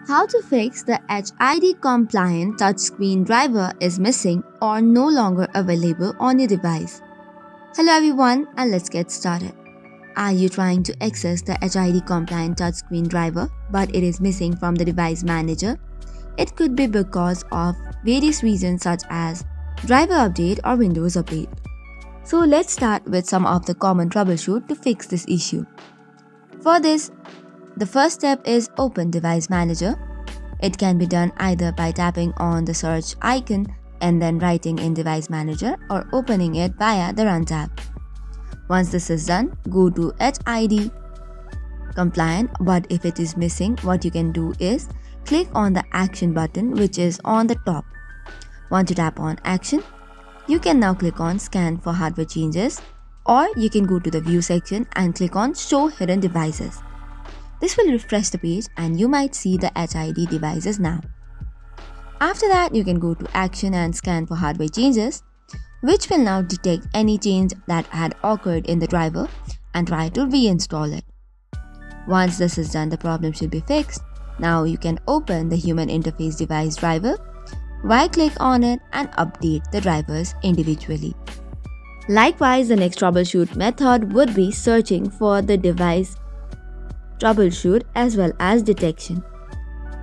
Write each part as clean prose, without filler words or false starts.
How to fix the HID compliant touchscreen driver is missing or no longer available on your device. Hello everyone, and let's get started. Are you trying to access the HID compliant touchscreen driver but it is missing from the device manager? It could be because of various reasons such as driver update or Windows update. So let's start with some of the common troubleshoot to fix this issue. For this, the first step is open device manager. It can be done either by tapping on the search icon and then writing in device manager or opening it via the run tab. Once this is done, go to HID compliant, but if it is missing, what you can do is click on the action button which is on the top. Once you tap on action, you can now click on scan for hardware changes, or you can go to the view section and click on show hidden devices. This will refresh the page and you might see the HID devices now. After that, you can go to action and scan for hardware changes, which will now detect any change that had occurred in the driver and try to reinstall it. Once this is done, the problem should be fixed. Now you can open the human interface device driver, right-click on it and update the drivers individually. Likewise, the next troubleshoot method would be searching for the device troubleshoot as well as detection.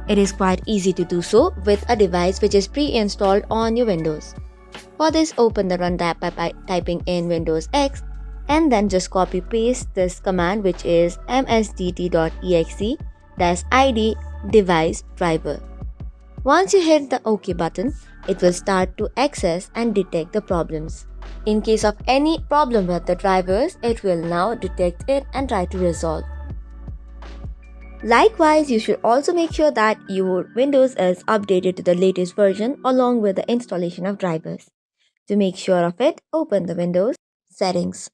It is quite easy to do so with a device which is pre-installed on your Windows. For this, open the run tab by typing in Windows X and then just copy paste this command, which is msdt.exe-id device driver. Once you hit the OK button, it will start to access and detect the problems. In case of any problem with the drivers, it will now detect it and try to resolve. Likewise, you should also make sure that your Windows is updated to the latest version along with the installation of drivers. To make sure of it, open the Windows settings.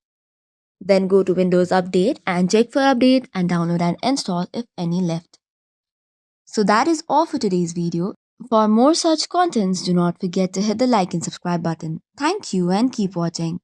Then go to Windows Update and check for update and download and install if any left. So that is all for today's video. For more such contents, do not forget to hit the like and subscribe button. Thank you and keep watching.